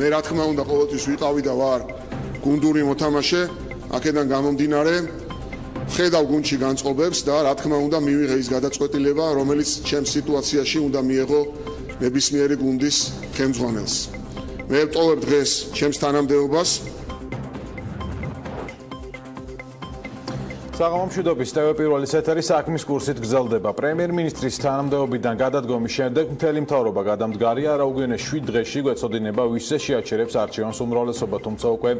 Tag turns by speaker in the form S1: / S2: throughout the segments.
S1: მე რა თქმა უნდა ყოველთვის ვიყავი და ვარ გუნდური მოთამაშე, აქედან გამომდინარე ხედავ გუნდში განწყობებს და რა თქმა უნდა მივიღე ის გადაწყვეტილება, რომელიც ჩემს სიტუაციაში უნდა მიეღო ნებისმიერი გუნდის ხელმძღვანელს. მე ვტოვებ დღეს ჩემს თანამდებობას.
S2: საღამომშვიდობის Pirvelis ეთერის საქმის კურსით გრძელდება. პრემიერ-მინისტრის თანამდებობიდან გადადგომის შემდეგ მთელი მთავრობა გადამდგარია. არაუგენეს 7 დღეში გვეცოდინება ვისზე შეაჩერებს არჩევანს უმრავლესობა, თუმცა უკვე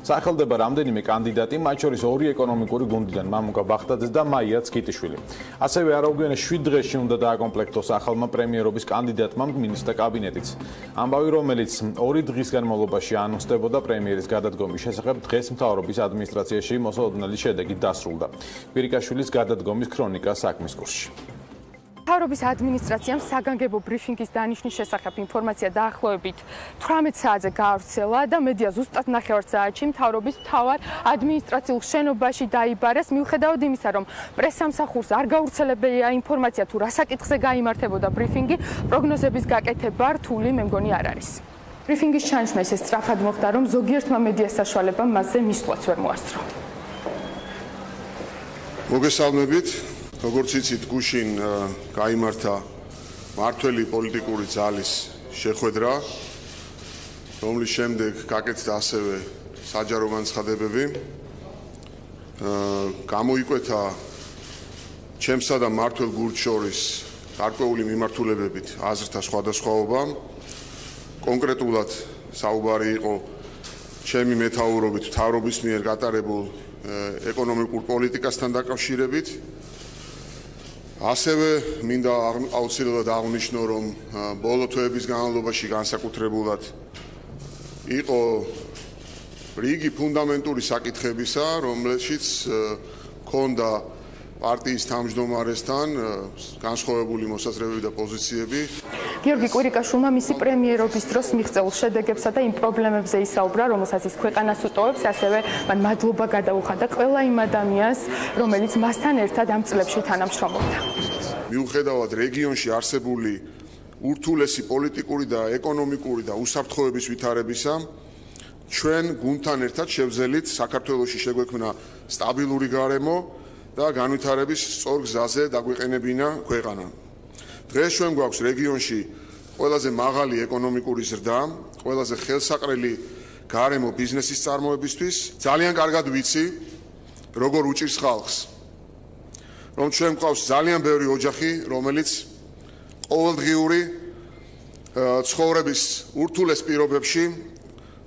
S2: სახელდება რამდენიმე კანდიდატი, მათ შორის 2 ეკონომიკური გუნდიდან მამუკა ბახტაძე და მაია ცკიტიშვილი. ასევე არაუგენეს 7 დღეში უნდა დააკომპლექტოს ახალმა პრემიერობის კანდიდატმა მინისტრთა კაბინეტიც. ამბავი, რომელიც 2 დღის განმავლობაში ანონსდებოდა პრემიერის გადადგომის შესახებ, დღეს მთავრობის ადმინისტრაციაში მოსალოდნელი შედეგი დასრულდა. Pirveli's გადადგომის ქრონიკა საქმის კურსში.
S3: მთავრობის ადმინისტრაციამ საგანგებო ბრიფინგის დანიშნის შესახებ ინფორმაცია დაახლოებით 18 საათზე გაავრცელა და მედია ზუსტად ნახევარ საათში მთავრობის მთავარ ადმინისტრაციულ შენობაში დაიბარეს, მიუხედავად იმისა, რომ პრესსამსახურს არ გავრცელებია ინფორმაცია თუ რა საკითხზე გაიმართებოდა ბრიფინგი, პროგნოზების გაკეთება რთული მე მგონი არ არის. ბრიფინგის ჩანიშნა ეს სწრაფად მოხდა, რომ ზოგიერთმა მედია საშუალებამ მასზე მისვლაც ვერ მოასწრო.
S1: მოგესალმებით, როგორც იცით, გუშინ გაიმართა მართველი პოლიტიკური ძალის შეხვედრა, რომლის შემდეგ გაკეთდა ასევე საჯარო განცხადებები. გამოიკვეთა ჩემსა და მმართველ გუნდს შორის გარკვეული მიმართულებებით აზრთა სხვადასხვაობა. კონკრეტულად საუბარი იყო ჩემი მეთაურობით მთავრობის მიერ გატარებულ ეკონომიკურ პოლიტიკასთან დაკავშირებით. ასევე მინდა აუცილებლად აღნიშნო, რომ ბოლო თვეების განმავლობაში განსაკუთრებულად იყო რიგი ფუნდამენტური საკითხებისა, რომელშიც ჰქონდა პარტიის თავმჯდომარესთან განსხვავებული მოსაზრებები და პოზიციები.
S3: გიორგი კვირიკაშვილმა მისი პრემიერობის დროს მიღწეულ შედეგებსა და იმ პრობლემებზე ისაუბრა, რომელსაც ის ქვეყანას უტოვებს, ასევე მან მადლობა გადაუხადა ყველა იმ ადამიანს, რომელიც მასთან ერთად ამ წლებში თანამშრომლობდა.
S1: მიუხედავად რეგიონში არსებული ურთულესი პოლიტიკური და ეკონომიკური და უსაფრთხოების ვითარებისა, ჩვენ გუნდთან ერთად შევძელით საქართველოში შეგვექმნა სტაბილური გარემო და განვითარების სწორ გზაზე დაგვეყენებინა ქვეყანა. დღეს ჩვენ გვაქვს რეგიონში ყველაზე მაღალი ეკონომიკური ზრდა, ყველაზე ხელსაყრელი გარემო ბიზნესის წარმოებისთვის. ძალიან კარგად ვიცი, როგორ უჭირს ხალხს, რომ ჩვენ გვყავს ძალიან ბევრი ოჯახი, რომელიც ყოველდღიური ცხოვრების ურთულეს პირობებში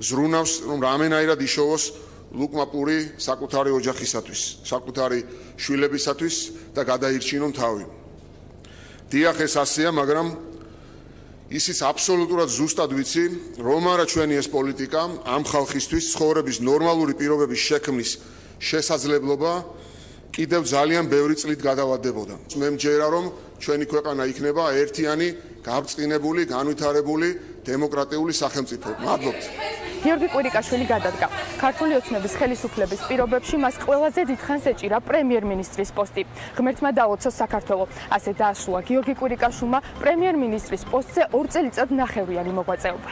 S1: ზრუნავს, რომ რამენაირად იშოვოს ლუკმაპური საკუთარი ოჯახისათვის, საკუთარი შვილებისათვის და გადაირჩინონ თავი. დიახ, ეს ასეა, მაგრამ ისიც აბსოლუტურად ზუსტად ვიცი, რომ არა ჩვენი ეს პოლიტიკა ამ ხალხისთვის ცხოვრების ნორმალური პირობების შექმნის შესაძლებლობა კიდევ ძალიან ბევრი წლით გადავადებოდა. მე მჯერა, რომ ჩვენი ქვეყანა იქნება ერთიანი, გაბრწყინებული, განვითარებული, დემოკრატიული სახელმწიფო. მადლობთ.
S3: გიორგი კვირიკაშვილი გადადგა. ქართული ოცნების ხელისუფლების პირობებში მას ყველაზე დიდხანს ეჭირა პრემიერ-მინისტრის პოსტი. ღმერთმა დაუცოს საქართველო. ასე დაასრულა გიორგი კვირიკაშვილმა პრემიერ-მინისტრის პოსტზე 2 წელიწადნახევრიანი მოღვაწეობა.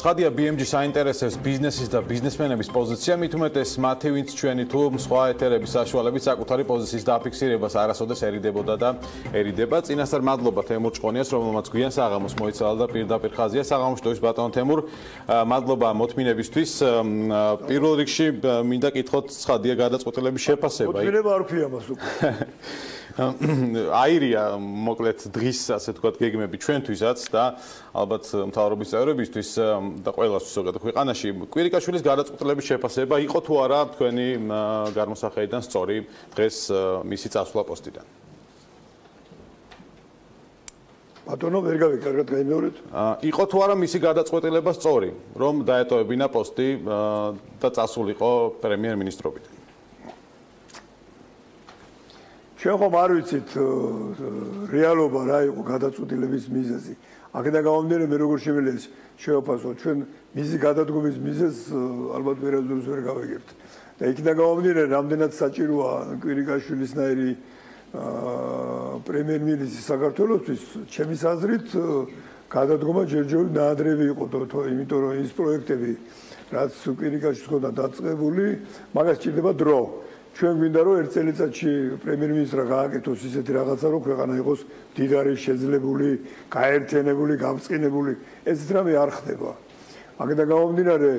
S2: ცხადია, BMG საინტერესებს ბიზნესის და ბიზნესმენების პოზიცია, მით უმეტეს მათი, ვინც ჩვენი თუ სხვა ეთერების საშუალებით საკუთარი პოზიციის დაფიქსირებას არასოდეს ერიდებოდა დაერიდება. წინასწარ მადლობა თემურ ჭყონიას, რომელმაც გვიან საღამოს მოიცალა და პირდაპირ ხაზია. საღამოს ბატონ თემურ, მადლობა მოთმინებისთვის. პირველ რიგში მინდა კითხოთ, ცხადია, გადაწყვეტილების შეფასება.
S4: მოთმინება არ ვქია მას უკვე.
S2: აირია მოკლედ დღის ასე თქვათ გეგმები ჩვენთვისაც და ალბათ მთავრობის წევრებისთვის და ყველასთვის ზოგადად ქვეყანაში. კვირიკაშვილის გადაწყვეტილების შეფასება იყო თუ არა თქვენი გამოსახედიდან სწორი დღეს მისი წასვლა პოსტიდან?
S4: ბატონო, ვერ გავიგე, კარგად გაიმეორეთ?
S2: იყო თუ არა მისი გადაწყვეტილება სწორი, რომ დაეტოვებინა პოსტი და წასულიყო პრემიერ-მინისტრობიდან?
S4: ჩვენ ხომ არ ვიცით რეალობა რა იყო გადაწყვეტილების მიზეზი. აქედან გამომდინარე, მე როგორ შემიძლია შევაფასო, ჩვენ მისი გადადგომის მიზეზს ალბათ ვერასდროს ვერ გავიგებთ. და იქიდან გამომდინარე, რამდენად საჭიროა კვირიკაშვილისნაირი პრემიერ-მინისტრი საქართველოსთვის, ჩემის აზრით, გადადგომა ჯერჯერობით ნაადრევი იყო, იმიტომ რომ ის პროექტები, რაც კვირიკაში თქონდა დაწყებული, მაგას ჭირდება დრო. ჩვენ გვინდა რომ ერთ წელიწადში პრემიერ-მინისტრმა გააკეთოს ისეთი რაღაცა, რომ ქვეყანა იყოს მდიდარი, შეძლებული, გაერთიანებული, გამწყინებული. ესეთ რამე არ ხდება. აქედან გამომდინარე,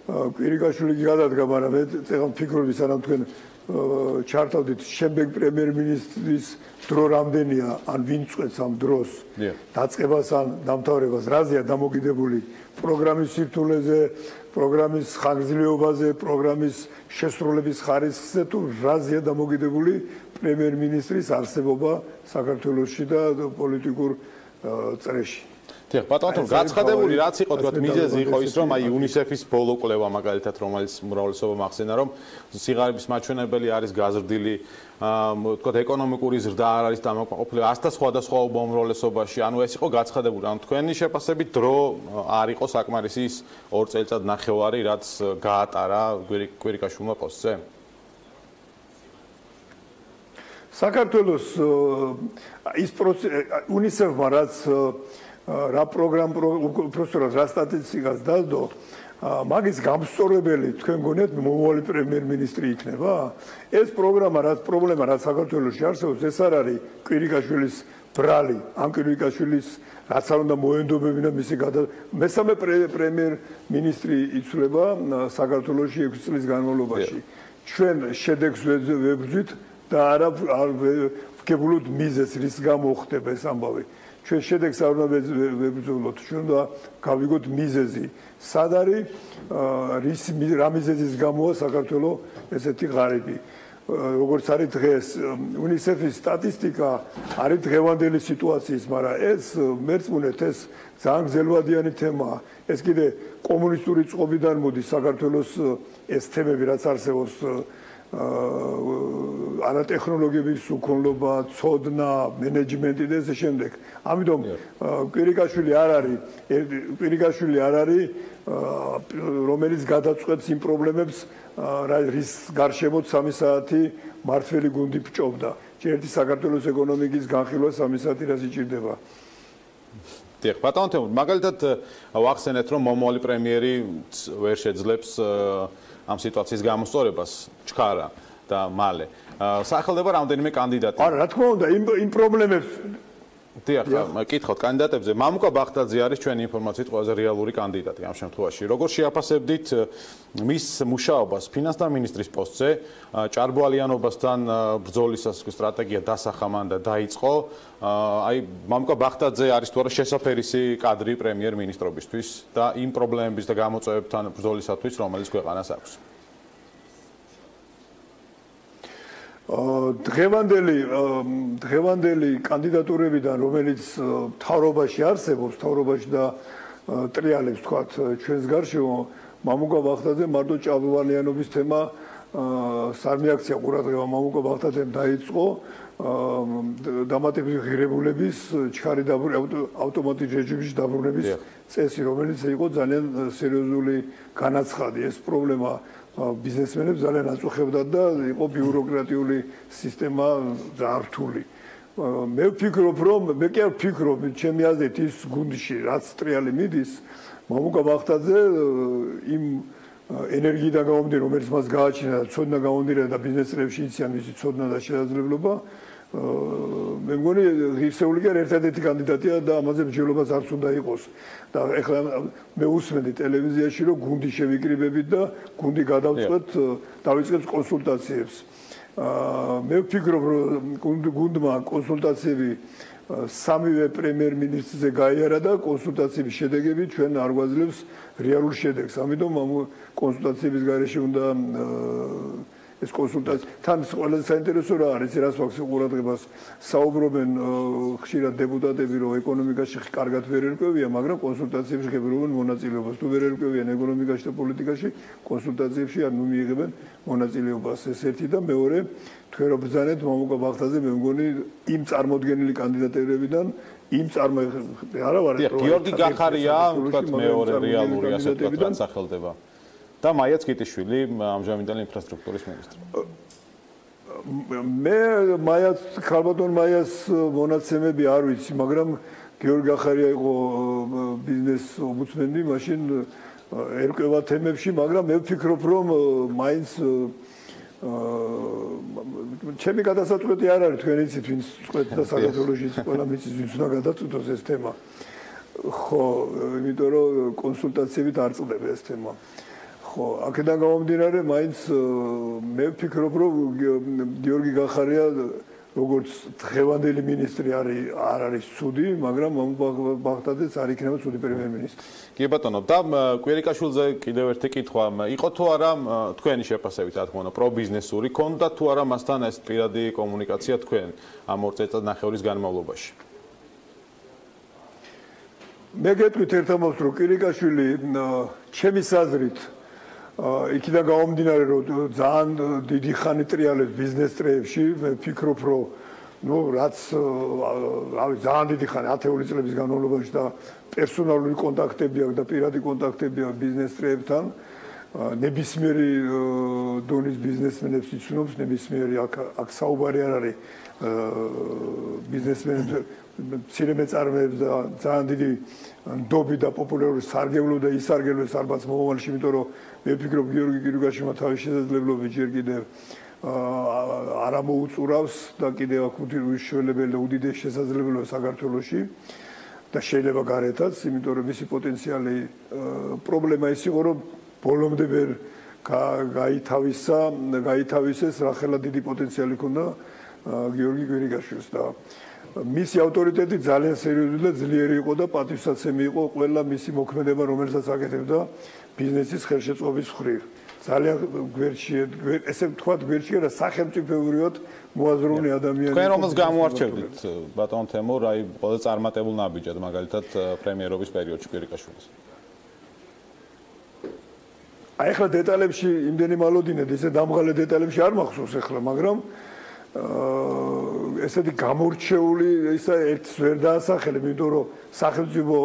S4: კვირიკაშვილი გადადგა, მაგრამ მე წეგან ვფიქრობდი, სანამ თქვენ ჩართავდით, შემდეგ პრემიერ-მინისტრის დრო რამდენია, ან ვინ წყვეტს ამ დროს დაწყებას ან დამთავრებას, რაზეა დამოკიდებული პროგრამის სირთულეზე, პროგრამის ხანგრძლივობაზე, პროგრამის შესრულების ხარისხზე თუ რაზეა დამოკიდებული პრემიერ-მინისტრის არსებობა საქართველოში და პოლიტიკურ წრეში.
S2: დიახ, ბატონო, გაცხადებული რაც იყო, თქვათ, მიზეზი იყო ის, რომ აი UNICEF-ის ბოლო კვლევა მაგალითად, რომელიც უმრავლესობა მახსენა, რომ სიღარიბის მაჩვენებელი არის გაზრდილი, თქვათ, ეკონომიკური ზრდა არ არის დამაკმაყოფილებელი, ასთა სხვადასხვა უმრავლესობაში, ანუ ეს იყო გაცხადებული, ანუ თქვენი შეფასებით დრო არ იყო საკმარისი ის 2 წელიწად ნახევარი, რაც გაატარა კვირიკაშვილმა პოსტზე?
S4: საქართველოს ის UNICEF-მა რაც რა პროგრამ უბრალოდ რა სტატისტიკას დადო, მაგის გამსწორებელი თქვენ გონიათ მომავალი პრემიერ-მინისტრი იქნება? ეს პროგრამა, რაც პრობლემა, რაც საქართველოში არსებობს, ეს არ არის კვირიკაშვილის ბრალი, ან კვირიკაშვილის რაც არ უნდა მოენდობებინა მისი მესამე პრემიერ-მინისტრი იცვლება საქართველოში 6 წლის განმავლობაში. ჩვენ შედეგს ვებრძვით და არა ვგებულობთ მიზეზს, რის გამო ხდება ეს ამბავი. ჩვენ შედეგს არ უნდა ვებრძოლოთ, ჩვენ უნდა გავიგოთ მიზეზი. სად არის რა მიზეზის გამოა საქართველოს ესეთი ღარიბი. როგორც არის დღეს, UNICEF-ის სტატისტიკა არის დღევანდელი სიტუაციის, მაგრამ ეს მერწმუნეთ, ეს ძალიან გრძელვადიანი თემაა. ეს კიდე კომუნისტური წყობიდან მოდის საქართველოს ეს თემები, რაც არსებობს ანატექნოლოგიების უქონლობა, ცოდნა, მენეჯმენტი და ესე შემდეგ. ამიტომ კვირიკაშვილი არ არის, რომელიც გადაწყვეტს იმ პრობლემებს, რის გარშემო 3 საათი მართველი გუნდი ფჭობდა. ერთი საქართველოს ეკონომიკის განხილვა 3 საათი რაც იჭირდება.
S2: დიახ, ბატონო თემურ, მაგალითად ვახსენეთ, რომ მომავალი პრემიერი ვერ შეძლებს ამ სიტუაციის გამოსწორებას ჩქარა და მალე. სახელდება რამდენიმე კანდიდატი.
S4: არა, რა თქმა უნდა, იმ პრობლემებს
S2: დიახ, კითხოთ კანდიდატებზე. მამუკა ბახტაძე არის ჩვენი ინფორმაციით ყველაზე რეალური კანდიდატი ამ შემთხვევაში. როგორ შეაფასებდით მის მუშაობას ფინანსთა მინისტრის პოსტზე, ჭარბვალიანობასთან ბრძოლისას სტრატეგია დასახა მან და დაიწყო. აი, მამუკა ბახტაძე არის თუ არა შესაფერისი კადრი პრემიერ-მინისტრობისთვის და იმ პრობლემების და გამოწვევებთან ბრძოლისათვის, რომელიც ქვეყანას აქვს. დღევანდელი კანდიდატურებიდან, რომელიც მთავრობაში არსებობს, მთავრობაში და ტრიალებს, თქვათ, ჩვენს გარშემო, მამუკა ბახტაძე მარტო ჭარბვალიანობის თემა სამი აქცია ყურადღება მამუკა ბახტაძემ დაიწყო დამატებითი ღირებულების ჩქარი ავტომატურ რეჟიმში დაბრუნების წესი, რომელიც იყო ძალიან სერიოზული განაცხადი. ეს პრობლემა ბიზნესმენებს ძალიან აწუხებდა და იყო ბიუროკრატიული სისტემა ძალიან რთული. მე ვფიქრობ, რომ მე კი არ ვფიქრობ, ჩემი აზრით ის გუნდში, რაც ტრიალი მიდის, მამუკა ბახტაძე იმ ენერგიიდან გამომდინარე, რომელიც მას გააჩინა და ცოდნა გამომდინარე და ბიზნეს წრეებში იციან მისი ცოდნა და შესაძლებლობა, მე მგონი ღირსეული კი არ ერთადერთი კანდიდატია და ამაზე მსჯელობას არც უნდა იყოს. და ეხლა მე უსმენდი ტელევიზიაში, რომ გუნდი შევიკრიბებით და გუნდი დავიწყებს კონსულტაციებს. მე ვფიქრობ, რომ გუნდმა კონსულტაციები სამივე პრემიერ-მინისტრზე გაიარა და კონსულტაციების შედეგები ჩვენ არ გვაძლევს რეალურ შედეგს. ამიტომ ამ კონსულტაციების გარეშე უნდა ეს კონსულტაცია თან ყველაზე საინტერესო რა არის, რას ვაქცე ყურადღებას საუბრობენ ხშირად დეპუტატები, რომ ეკონომიკაში კარგად ვერ ერკვევია, მაგრამ კონსულტაციებში ღებულობენ მონაწილეობას. თუ ვერ ერკვევიან ეკონომიკაში და პოლიტიკაში, კონსულტაციებში არ მიიღებენ მონაწილეობას. ეს ერთი და მეორე, თქვენ რო ბრძანეთ მამუკა ბახტაძე, მე მგონი იმ წარმოდგენილი კანდიდატებიდან არა ვარ გიორგი გახარია, თქვათ მეორე რეალური ასე ვთქვათ სახელდება. და მაია წკიტიშვილი, ამჟამინდელი ინფრასტრუქტურის მინისტრი. მე ხალბატონ მაიას მონაცემები არ ვიცი, მაგრამ
S4: გიორგი ახარია იყო ბიზნეს ომბუდსმენი, მაშინ ერკვევა თემებში, მაგრამ მე ვფიქრობ, რომ მაინც ჩემი გადასაწყვეტი არ არის, თქვენ იცით, ვინც წყვეტდა საქართველოში, ყველა მიცის, ვინც უნდა გადაწყვეტოს ეს თემა. ხო, იმიტომ რომ კონსულტაციებით არ წდება ეს თემა. ხო, აქედან გამომდინარე, მაინც მე ვფიქრობ, რომ გიორგი ახარია როგორც დღევანდელი მინისტრი არ არის ცუდი, მაგრამ ბახტაძეც არ იქნება ცუდი პრემიერ-მინისტრი.
S2: კი ბატონო, და კვირიკაშვილზე კიდევ ერთი კითხვა, იყო თუ არა თქვენი შეფასებით, რა თქმა უნდა, პრობიზნესური, ქონდა თუ არა მასთან ეს პირადი კომუნიკაცია თქვენ ამ 2 წელიწადნახევრის განმავლობაში?
S4: მე გეტყვით ერთამავს, რომ კვირიკაშვილი ჩემი საზრით იქიდან გამომდინარე, რომ ძალიან დიდი ხანი ტრიალებს ბიზნეს წრეებში, მე ვფიქრობ, რომ რაც ძალიან დიდი ხანი 10 წლების განმავლობაში და პერსონალური კონტაქტები აქვს და პირადი კონტაქტები აქვს ბიზნეს წრეებთან, ნებისმიერი დონის ბიზნესმენებს იცნობს, ნებისმიერი აქ საუბარი არ არის ბიზნესმენებს მცირე მეწარმეებს და ძალიან დიდი ნდობი და პოპულარული სარგებლო და ისარგებლოს ალბათ მომავალში, იმიტომ რომ მე ვფიქრობ, გიორგი კირიკაშვილმა თავის შესაძლებლობით ჯერ კიდევ არ ამოუწურავს და კიდევ აქვს უშველებელი და უდიდესი შესაძლებლობა საქართველოში და შეიძლება გარეთაც, იმიტომ რომ მისი პოტენციალი პრობლემა ის იყო, რომ ბოლომდე ვერ გაითავისეს, რახელა დიდი პოტენციალი ჰქონდა გიორგი კირიკაშვილს და მისი ავტორიტეტი ძალიან სერიოზული და ძლიერი იყო და პატივსაცემი იყო ყველა მისი მოქმედება, რომელსაც აკეთებდა ბიზნესის ხელშეწყობის მხრივ. ძალიან გვერდში, ესე ვთქვათ, გვერდში არა, სახელმწიფოებრივად მოაზროვნე ადამიანი.
S2: თქვენ რომელს გამოარჩევდით, ბატონ თემურ, აი, ყველაზე წარმატებულ ნაბიჯად, მაგალითად, პრემიერობის პერიოდში კვირიკაშვილის?
S4: აი, ახლა დეტალებში იმდენი მალოდინეთ, ესე დამღალე დეტალებში არ მახსოვს ახლა, მაგრამ ესეთი გამორჩეული ისა ერთს ვერ დაასახელებ, იმიტომ რომ სახელმწიფო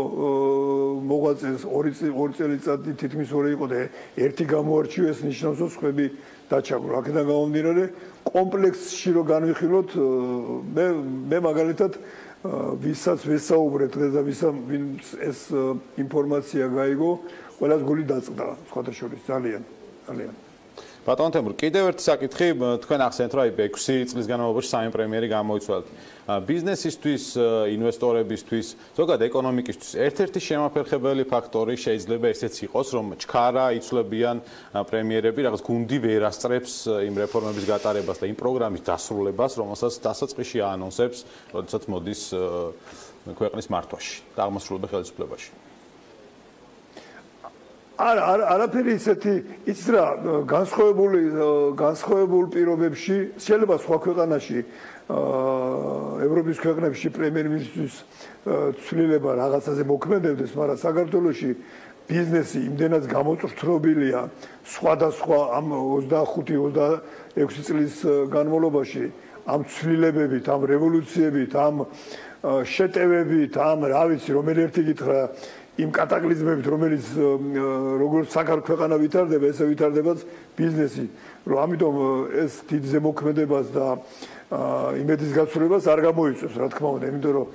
S4: მოღვაწეს 2 წელიწადი თითქმის 2 იყო და ერთი გამოარჩიო, ეს ნიშნავს, რომ სხვები დაჩაგრო. აქედან გამომდინარე, კომპლექსში რო განვიხილოთ, მე მაგალითად ვისაც ვესაუბრეთ დღეს და ვინც ეს ინფორმაცია გაიგო, ყველას გული დაწყდა, სხვათა შორის ძალიან.
S2: ბატონ თემურ, კიდევ ერთი საკითხი, თქვენ ახსენეთ, რომ 6 წლის განმავლობაში 3 პრემიერი გამოიცვალეთ. ბიზნესისთვის, ინვესტორებისთვის, ზოგადად ეკონომიკისთვის ერთ-ერთი შემაფერხებელი ფაქტორი შეიძლება ესეც იყოს, რომ ჩქარა იცვლებიან პრემიერები, რაღაც გუნდი ვერ ასწრებს იმ რეფორმების გატარებას და იმ პროგრამის დასრულებას, რომელსაც დასაწყისში აანონსებს, როდესაც მოდის ქვეყნის მართვაში და აღმასრულებელ ხელისუფლებაში.
S4: არაფერი ისეთი იცით რა, განსხვავებულ პირობებში შეიძლება სხვა ქვეყანაში ევროპის ქვეყნებში პრემიერ-მინისტრის ცვლილება რაღაცაზე მოქმედებდეს, მაგრამ საქართველოში ბიზნესი იმდენად გამოწვრთნობილია სხვადასხვა ამ 25-26 წლის განმავლობაში ამ ცვლილებებით, ამ რევოლუციებით, ამ შეტევებით, ამ რა ვიცი, რომელი ერთი გითხრა იმ კატაკლიზმებით, რომელიც როგორც საქართველოს ქვეყანა ვითარდება, ესე ვითარდებაც ბიზნესი, რომ ამიტომ ეს დიდ ზემოქმედებას და იმედის გაცვლებას არ გამოიწვევს, რა თქმა უნდა, იმიტომ რომ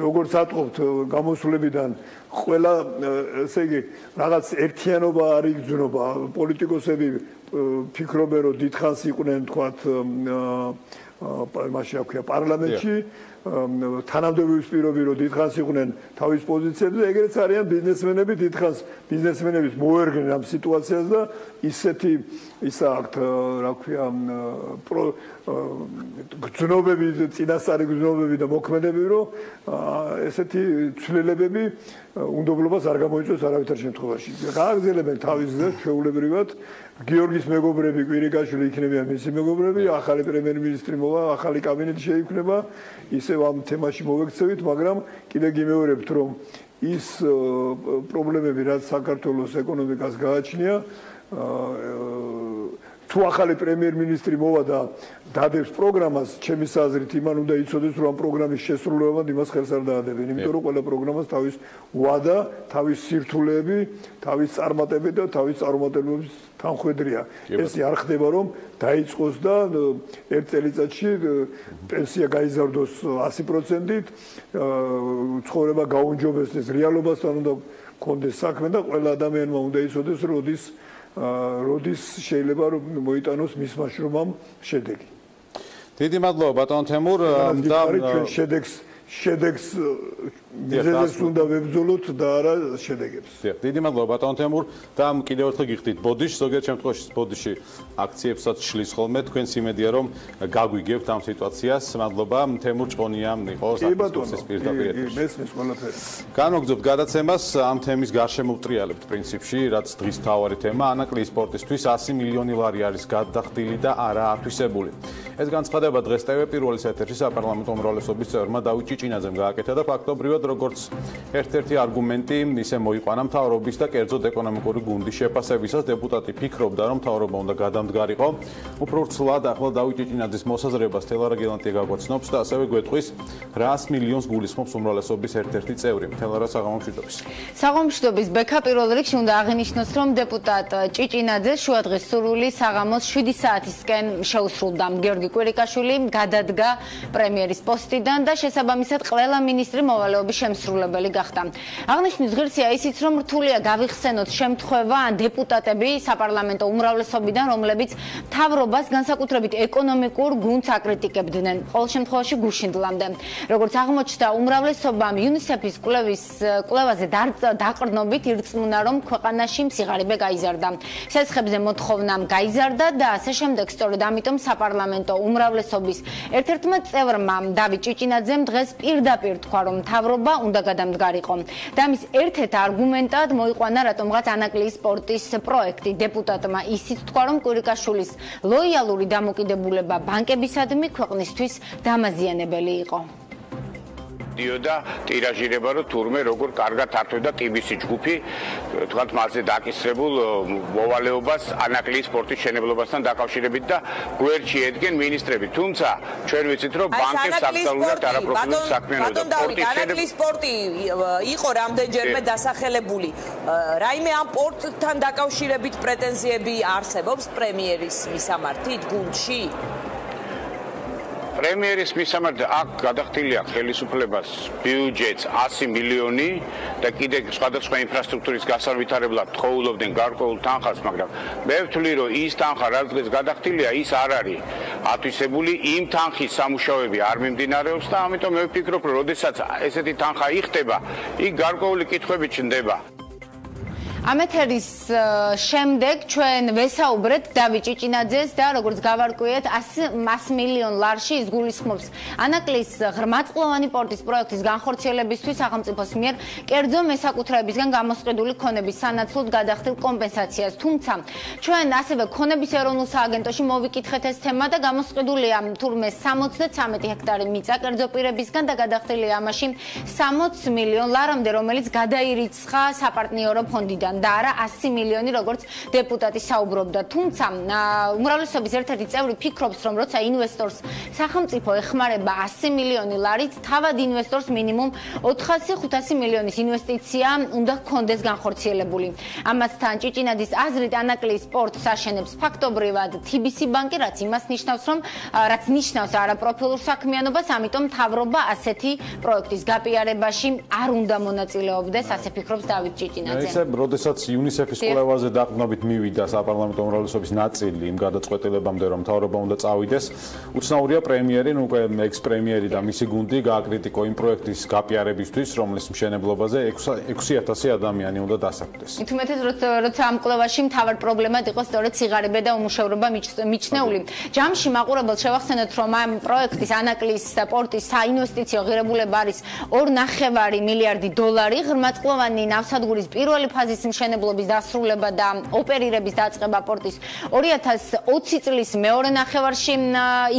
S4: როგორც ატყობთ გამოსვლებიდან ყველა, ესე იგი, რაღაც ერთიანობა არ იგრძნობა, პოლიტიკოსები ფიქრობენ, რომ დიდხანს იყვნენ, თქვათ, მაშინ აქვია პარლამენტში, თანამდებობის პირობები, რომ დიდხანს იყვნენ თავის პოზიციებზე, ეგრეც არიან ბიზნესმენები, დიდხანს ბიზნესმენების მოერგნენ ამ სიტუაციას და ისეთი ისა აქვთ, რა ქვია, გრძნობები, წინასწარი გრძნობები და მოქმედებები, რომ ესეთი ცვლილებები უნდობლობას არ გამოიწვევს არავითარ შემთხვევაში. გააგრძელებენ თავის გზას ჩვეულებრივად, გიორგის მეგობრები, კვირიკაშვილი იქნებიან მისი მეგობრები, ახალი პრემიერ-მინისტრი მოვა, ახალი კაბინეტი შეიქმნება, ისევ ამ თემაში მოვექცევით, მაგრამ კიდე გიმეორებთ, რომ ის პრობლემები, რაც საქართველოს ეკონომიკას გააჩნია, თუ ახალი პრემიერ-მინისტრი მოვა და დადებს პროგრამას, ჩემი აზრით, იმან უნდა იცოდეს, რომ ამ პროგრამის შესრულებად იმას ხელს არ დაადებენ, იმიტომ რომ ყველა პროგრამას თავის ვადა, თავის სირთულეები, თავის წარმატებები და თავის წარუმატებლობის თანხმედრია. ეს არ ხდება, რომ დაიწყოს და ერთ წელიწადში პენსია გაიზარდოს 100%-ით, ცხოვრება გაუნჯობესდეს, რეალობასთან უნდა კონდეს საქმე და ყველა ადამიანმა უნდა იცოდეს, როდის შეიძლება რომ მოიტანოს მის მაშრომამ შედეგი.
S2: დიდი მადლობა ბატონ თემურ და შედეგს მიზეზს უნდა ვებრძოლოთ და არა შედეგებს. დიდი მადლობა ბატონ თემურ და კიდევ ერთხელ გიხდით ბოდიშს, ზოგიერთ შემთხვევაში ბოდიში აქციებსაც შლის ხოლმე, თქვენს იმედია რომ გაგვიგებთ ამ სიტუაციას. მადლობა თემურ ჭყონია იყო საქმის პირდაპირ ეთერში.
S4: მესმის ყველაფერი.
S2: განვაგრძობთ გადაცემას ამ თემის გარშემო ვტრიალებთ პრინციპში, რაც დღის მთავარი თემა ანაკლის სპორტისთვის 100 მილიონი ლარი არის გადახდილი და არა ათვისებული. ეს განცხადება დღეს TV პირველის ეთერში საპარლამენტო უმრავლესობის წევრმა დავით ჭიჭინაძემ გააკეთა და ფაქტობრივად როგორც ერთ-ერთი არგუმენტი ისე მოიყვანა მთავრობის და კერძოდ ეკონომიკური გუნდის შეფასებისას დეპუტატი ფიქრობდა რომ მთავრობა უნდა გადამდგარიყო. უფრო რცლად ახლა დავით ჭიჭინაძის მოსაზრებას თელარა გელანტია გაგვაცნობს და ასევე გვეტყვის რა 100 მილიონს გულისხმობს უმრავლესობის ერთ-ერთი წევრი. თელარა საღამომშვიდობის.
S5: საღამომშვიდობის ბექა პირველ რიგში უნდა აღინიშნოს რომ დეპუტატ ჭიჭინაძე შუადღის სურვილი საღამოს 7 საათისკენ შეუსრულდა. გიორგი კვირიკაშვილი გადადგა პრემიერის პოსტიდან და შესაბამისად ყველა მინისტრი მოვალეობის შემსრულებელი გახდა. აღნიშნვის ღირსია ისიც, რომ რთულია გავიხსენოთ შემთხვევა ან დეპუტატები საპარლამენტო უმრავლესობიდან, რომლებიც მთავრობას განსაკუთრებით ეკონომიკურ გუნდს აკრიტიკებდნენ, ყოველ შემთხვევაში გუშინდლამდე. როგორც აღმოჩნდა, უმრავლესობამ UNICEF-ის კვლევაზე დაყრდნობით ირწმუნა, რომ ქვეყანაში მსიღარიბე გაიზარდა. სესხებზე მოთხოვნამ გაიზარდა და ასე შემდეგ. სწორედ ამიტომ საპარლამენტო უმრავლესობის ერთ-ერთმა წევრმა დავით ჭიჭინაძემ დღეს პირდაპირ თქვა, რომ მთავრობა უნდა გადამდგარიყო. და მის ერთ-ერთ არგუმენტად მოიყვანა რატომღაც ანაკლის სპორტის პროექტი. დეპუტატმა ისიც თქვა, რომ კვირიკაშვილის ლოიალური დამოკიდებულება ბანკებისადმი ქვეყნისთვის დამაზიანებელი იყო.
S6: დიოდა ტირაჟირება რომ თურმე როგორ კარგად ართვევდა TBC ჯგუფი თქვათ მასზე დაკისრებულ მოვალეობას ანაკლის სპორტის შენებლობასთან დაკავშირებით და გვერდში ედგენ მინისტრები. თუმცა ჩვენ ვიცით რომ ბანკებს აკრძალულათ არაპროფესიული საქმიანობა და
S7: ანაკლის სპორტი იყო რამდენჯერმე დასახელებული. რაიმე ამ სპორტთან დაკავშირებით პრეტენზიები არსებობს პრემიერის მისამართით გუნდში?
S6: პრემიერის მისამართი აქ გადახდილია ხელისუფლებას ბიუჯეტს 100 მილიონი და კიდე სხვადასხვა ინფრასტრუქტურის გასავითარებლად თხოვლობდნენ გარკვეულ თანხას, მაგრამ მე ვთვლი რომ ის თანხა რაც დღეს გადახდილია ის არ არის ათვისებული, იმ თანხის სამუშაოები არ მიმდინარეობს და ამიტომ მე ვფიქრობ რომ როდესაც ესეთი თანხა იხდება, იქ გარკვეული კითხვები ჩნდება.
S5: ამ ეთერის შემდეგ ჩვენ ვესაუბრეთ დავით ჭიჭინაძეს და როგორც გავარკვიეთ 100 მილიონ ლარში ის გულისხმობს ანაკლის ღრმაწყლოვანი პორტის პროექტის განხორციელებისთვის სახელმწიფოს მიერ კერძო მესაკუთრეებისგან გამოსყიდული ქონების სანაცვლოდ გადახდილ კომპენსაციას. თუმცა ჩვენ ასევე ქონების ეროვნულ სააგენტოში მოვიკითხეთ ეს თემა და გამოსყიდულია თურმე 73 ჰექტარი მიწა კერძო პირებისგან და გადახდილია ამაში 60 მილიონ ლარამდე, რომელიც გადაირიცხა საპარტნიორო ფონდიდან. და არა 100 მილიონი როგორც დეპუტატი საუბრობდა. თუმცა უმრავლესობის ერთ-ერთი წევრი ფიქრობს, რომ როცა ინვესტორს სახელმწიფო ეხმარება 100 მილიონი ლარით, თავად ინვესტორს მინიმუმ 400-500 მილიონის ინვესტიცია უნდა ჰქონდეს განხორციელებული. ამასთან ჭიჭინაძის აზრით ანაკლის სპორტს აშენებს ფაქტობრივად TBC ბანკი, რაც იმას ნიშნავს, რომ რაც ნიშნავს არაპროფილურ საქმიანობას, ამიტომ მთავრობა ასეთი პროექტის გაპიარებაში არ უნდა მონაწილეობდეს, ასე ფიქრობს დავით ჭიჭინაძე.
S2: როდესაც UNICEF-ის კვლევაზე დაყრდნობით მივიდა საპარლამენტო უმრავლესობის ნაწილი იმ გადაწყვეტილებამდე, რომ მთავრობა უნდა წავიდეს, უცნაურია პრემიერი, ნუ უკვე ექს-პრემიერი და მისი გუნდი გააკრიტიკო იმ პროექტის გაპიარებისთვის, რომლის მშენებლობაზე 6000 ადამიანი უნდა დასაქმდეს.
S5: მithumetes როცა ამ კვლევაში მთავარ პრობლემად იყო სწორედ სიღარიბე და უმუშევრობა მიჩნეული. ჯამში მაყურებელს შევახსენოთ, რომ ამ პროექტის ანაკლის სპორტის საინვესტიციო ღირებულება არის 2.5 მილიარდი დოლარი, ღრმაწყლოვანი ნავსადგურის პირველი ფაზის მშენებლობის დასრულება და ოპერირების დაწყება პორტის 2020 წლის მეორე ნახევარში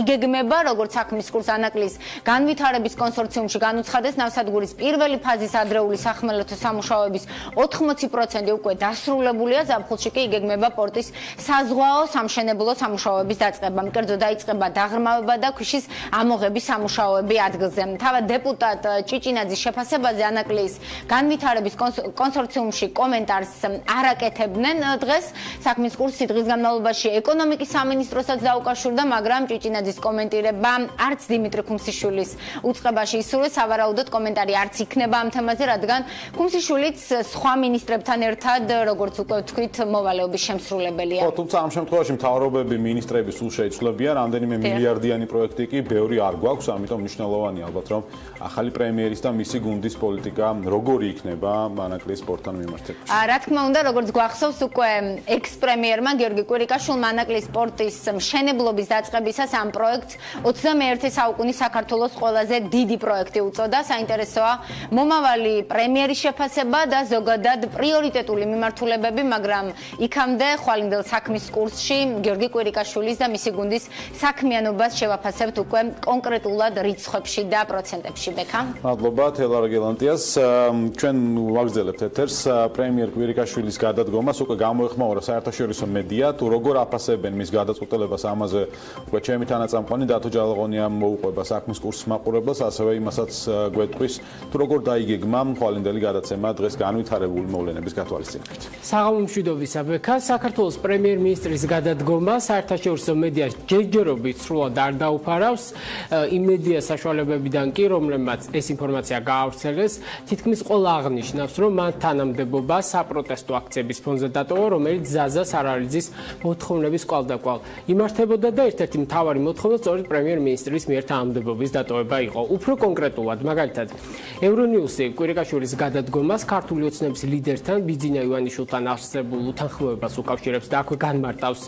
S5: იგეგმება, როგორც საქმის კურს ანაკლის განვითარების კონსორციუმში განუცხადეს, ნავსადგურის პირველი ფაზის ადრეული სახმელეთო სამუშაოების 80% უკვე დასრულებულია, ზაფხულში კი იგეგმება პორტის საზღვაო სამშენებლო სამუშაოების დაწყება. მკერდზე დაიწყება დაღრმავება და ქვიშის ამოღების სამუშაოები ადგილზე. თავად დეპუტატ ჭიჭინაძის შეფასებაზე ანაკლის განვითარების კონსორციუმში კომენტარს არ აკეთებდნენ დღეს. საქმის კურსი დღის განმავლობაში ეკონომიკის სამინისტროსაც დაუკავშირდა, მაგრამ ჭიჭინაძის კომენტირება არც დიმიტრი ქუმსიშვილის უწყებაში ისურვეს, სავარაუდოდ კომენტარი არც იქნება ამ თემაზე, რადგან ქუმსიშვილიც სხვა მინისტრებთან ერთად, როგორც უკვე ვთქვით, მოვალეობის შემსრულებელია.
S2: თუმცა ამ შემთხვევაში მთავრობები, მინისტრები სულ შეიცვლებიან, რამდენიმე მილიარდიანი პროექტი კი ბევრი არ გვაქვს, ამიტომ მნიშვნელოვანია ალბათ, რომ ახალი პრემიერის და მისი გუნდის პოლიტიკა როგორი იქნება ანაკლის სპორტთან მიმართებაში.
S5: რა თქმა უნდა, როგორც გვახსოვს, უკვე ექს-პრემიერმა გიორგი კვირიკაშვილმა ანაკლის სპორტის მშენებლობის დაწყებისას ამ პროექტს 21 საუკუნის საქართველოს ყველაზე დიდი პროექტი უწოდა. საინტერესოა მომავალი პრემიერის შეფასება და ზოგადად პრიორიტეტული მიმართულებები, მაგრამ იქამდე ხვალინდელ საქმის კურსში გიორგი კვირიკაშვილის და მისი გუნდის საქმიანობას შევაფასებთ უკვე კონკრეტულად რიცხვებში და პროცენტებში. ბექა.
S2: მადლობა თელარ გელანტიას. ჩვენ ვაგრძელებთ ეთერს პრემიერ კვირიკაშვილის გადადგომას, უკვე გამოეხმაურა საერთაშორისო მედია, თუ როგორ აფასებენ მის გადაწყვეტილებას, ამაზე უკვე ჩემი თანაწამყვანი დათო ჯალაღონია მოუყვება საქმის კურსის მაყურებელს, ასევე იმასაც გვეტყვის, თუ როგორ დაიგეგმა ხვალინდელი გადაცემა დღეს განვითარებული მოვლენების გათვალისწინებით.
S8: საღამო მშვიდობისა ბექა. საქართველოს პრემიერ-მინისტრის გადადგომა საერთაშორისო მედიას ჯერჯერობით სრულად არ დაუფარავს. იმ მედია საშუალებებიდან კი, რომლებმაც ეს ინფორმაცია გაავრცელეს, თითქმის ყველა აღნიშნავს, რომ მან თანამდებობა საპროტესტო აქციების ფონზე დატოვა, რომელიც ზაზას არარიძის მოთხოვნების კვალდაკვალ იმართებოდა და ერთ-ერთი მთავარი მოთხოვნა სწორედ პრემიერ-მინისტრის მიერ თანამდებობის დატოვება იყო. უფრო კონკრეტულად, მაგალითად, ევრონიუსი კვირიკაშვილის გადადგომას ქართული ოცნების ლიდერთან ბიძინა ივანიშვილთან არსებულ უთანხმოებას უკავშირებს და აქვე განმარტავს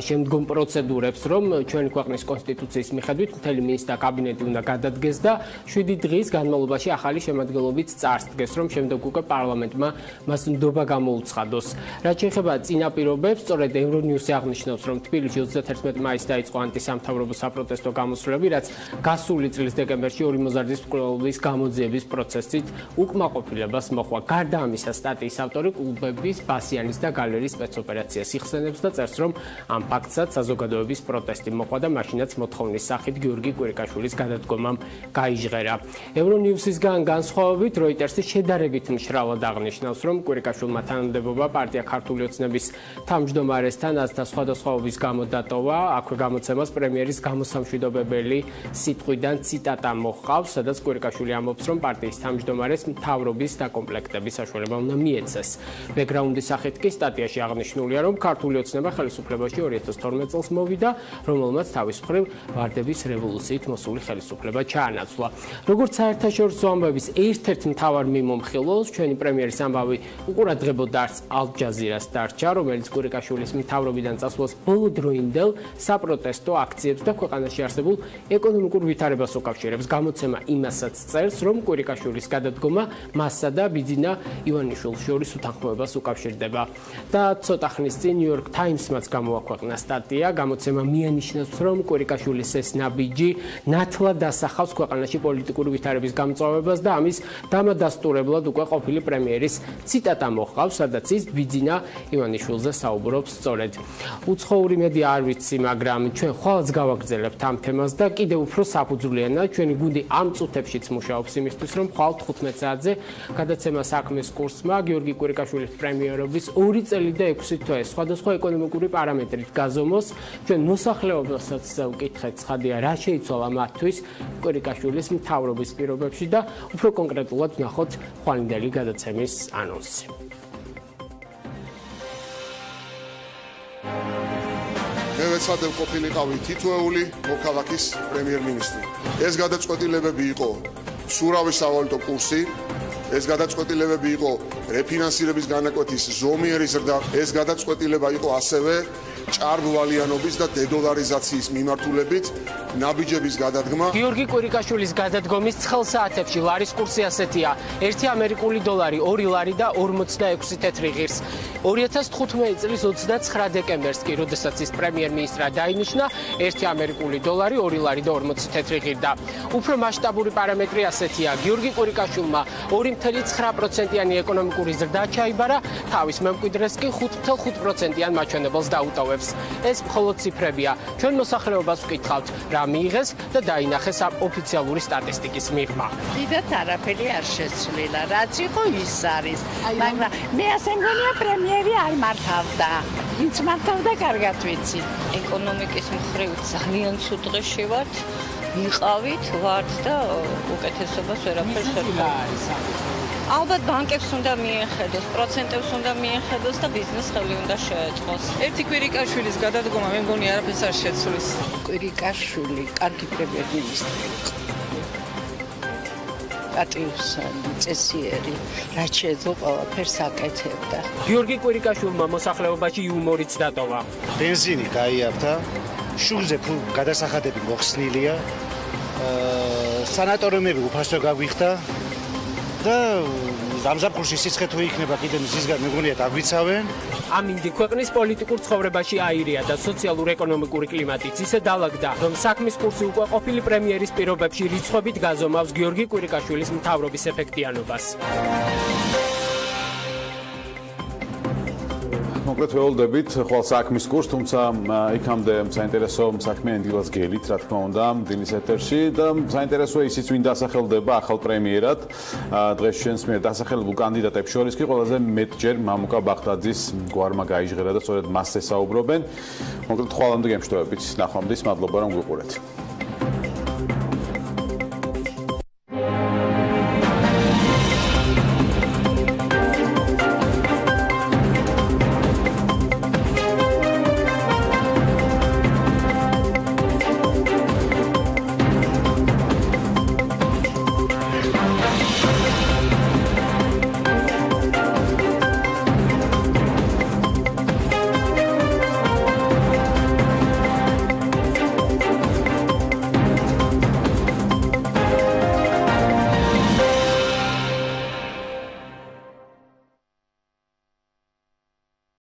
S8: შემდგომ პროცედურებს, რომ ჩვენი ქვეყნის კონსტიტუციის მიხედვით მთელი მინისტრთა კაბინეტი უნდა გადადგეს და 7 დღის განმავლობაში ახალი შემადგენლობით წარსდგეს, რომ შემდეგ უკვე პარლამენტმა მას ნდობა გამოუცხადოს. რაც შეეხება წინაპირობებს, სწორედ ევრონიუსი აღნიშნავს, რომ თბილისში 31 მაისს დაიწყო ანტისამთავრობო საპროტესტო გამოსვლები, რაც გასული წლის დეკემბერში ორი მოზარდის მკვლელობის გამოძიების პროცესით უკმაყოფილებას მოჰყვა. გარდა ამისა, სტატიის ავტორი კლუბების, ბასიანის და გალერიის სპეცოპერაციას იხსენებს და წერს, რომ ამ ფაქტსაც საზოგადოების პროტესტი მოჰყვა და მაშინაც მოთხოვნის სახით გიორგი კვირიკაშვილის გადადგომამ გაიჟღერა. ევრონიუსისგან განსხვავებით, როიტერსი შედარებით მშრალად აღნიშნავს, რომ კვირიკაშვილმა თანამდებობა პარტია ქართული ოცნების თავმჯდომარესთან აზრთა სხვადასხვაობის გამო დატოვა. აქვე გამოცემას პრემიერის გამოსამშვიდობებელი სიტყვიდან ციტატა მოჰყავს, სადაც კვირიკაშვილი ამბობს, რომ პარტიის თავმჯდომარეს მთავრობის დაკომპლექტების საშუალება უნდა მიეცეს. ბექგრაუნდის სახით კი სტატიაში აღნიშნულია, რომ ქართული ოცნება ხელისუფლებაში 2012 წელს მოვიდა, რომელმაც თავის მხრივ ვარდების რევოლუციით მოსული ხელისუფლება ჩაანაცვლა. როგორც საერთაშორისო ამბების ერთ-ერთ მთავარ მიმომხილველს, ჩვენი პრემიერის ამბავი უყურადღებოდ არც ალ-ჯაზირას დარჩა, რომელიც კვირიკაშვილის მთავრობიდან წასვლას ბოლოდროინდელ საპროტესტო აქციებს და ქვეყანაში არსებულ ეკონომიკურ ვითარებას უკავშირებს. გამოცემა იმასაც წერს, რომ კვირიკაშვილის გადადგომა მასსა და ბიძინა ივანიშვილს შორის უთანხმოებას უკავშირდება. და ცოტა ხნის წინ ნიუ-იორკ ტაიმსმაც გამოაქვეყნა სტატია. გამოცემა მიანიშნებს, რომ კვირიკაშვილის ეს ნაბიჯი ნათლად დასახავს ქვეყანაში პოლიტიკური ვითარების გამწვავებას და ამის დამადასტურებლად უკვე ყოფილი პრემიერის ციტატა მოჰყავს, სადაც ის ბიძინა ივანიშვილზე საუბრობს სწორედ. უცხოური მედია არ ვიცი, მაგრამ ჩვენ ხვალაც გავაგრძელებთ ამ თემას და კიდევ უფრო საფუძვლიანად ჩვენი გუნდი ამ წუთებშიც მუშაობს იმისთვის, რომ ხვალ 15 საათზე გადაცემა საქმის კურსმა გიორგი კვირიკაშვილის პრემიერობის 2 წელი და 6 თვე სხვადასხვა ეკონომიკური პარამეტრით გაზომოს. ჩვენ მოსახლეობასაც ვკითხეთ, ცხადია, რა შეიცვალა მათთვის კვირიკაშვილის მთავრობის პირობებში და უფრო კონკრეტულად ვნახოთ ხვალინდელი გადაცემის ანონსი.
S1: მე ვეცადებ ყოფილიყავი თითოეული მოქალაქის პრემიერ-მინისტრი. ეს გადაწყვეტილებები იყო სურავის სავალუტო კურსი, ეს გადაწყვეტილებები იყო რეფინანსირების განაკვეთის ზომიერი ზრდა, ეს გადაწყვეტილება იყო ასევე ჭარბვალიანობის და დედოლარიზაციის მიმართულებით ნაბიჯების გადადგმა.
S8: გიორგი კვირიკაშვილის გადადგომის 9 საათებში ლარის კურსი ასეთია: 1 ამერიკული დოლარი 2 ლარი და 46 თეთრი ღირს. 2015 წლის 29 დეკემბერს კი, როდესაც ის პრემიერ-მინისტრად დაინიშნა, 1 ამერიკული დოლარი 2 ლარი და 40 თეთრი ღირდა. უფრო მასშტაბური პარამეტრი ასეთია: გიორგი კვირიკაშვილმა 2.9%-იანი ეკონომიკური ზრდა ჩაიბარა, თავის მემკვიდრეს კი 5.5%-იან მაჩვენებელს დაუტოვებს. ეს მხოლოდ ციფრებია. ჩვენ მოსახლეობას ვკითხავთ, რა მიიღეს და დაინახეს ამ ოფიციალური სტატისტიკის მიღმა.
S9: დიდად არაფერი არ შეცვლილა, რაც იყო ის არის. მაგრამ მე ასე მგონია პრემიერი არ მართავდა. ვინც მართავდა, კარგად ვიცი.
S10: ეკონომიკის მხრივ ძალიან ცუდ დღეში ვართ, ვიყავით, ვართ და უკეთესობას ვერაფერს ვერ არის. ალბათ ბანკებს უნდა მიეხედოს, პროცენტებს უნდა მიეხედოს და ბიზნეს ხელი უნდა შეეწყოს.
S11: ერთი კვირიკაშვილის გადადგომა მე მგონი არაფერს არ შეცვლის.
S9: კვირიკაშვილი კარგი პრემიერ-მინისტრი იყო. პატიოსანი, წესიერი, რაც შეეძლო ყველაფერს აკეთებდა.
S8: გიორგი კვირიკაშვილმა მოსახლეობაში იუმორიც დატოვა.
S12: ბენზინი გაიაფთა, შულზე გადასახადები მოხსნილია, სანატორიუმები უფასო გაგვიხდა და ზამზამხურში სიცხე თუ იქნება კიდე მზისგან მეგონია დაგვიცავენ.
S8: ამინდი ქვეყნის პოლიტიკურ ცხოვრებაში აირია და სოციალურ-ეკონომიკური კლიმატიც ისე დაალაგდა, რომ საქმის კურსი უკვე ყოფილი პრემიერის პირობებში რიცხვებით გაზომავს გიორგი კვირიკაშვილის მთავრობის ეფექტიანობას.
S2: Konkret ველოდებით ხვალ საქმის კურსს, თუმცა იქამდე საინტერესო საქმე დილას გელით, რა თქმა უნდა, დილის ეთერში და საინტერესოა ისიც, ვინ დასახელდება ახალ პრემიერად. დღეს ჩვენს მიერ დასახელებულ კანდიდატებს შორის კი ყველაზე მეტჯერ მამუკა ბაღდაძის გვარმა გაიჟღერა და სწორედ მას ესაუბრობენ. Konkret ხვალამდე გემშვიდობებით, ნახვამდის, მადლობა რომ გვიყურეთ.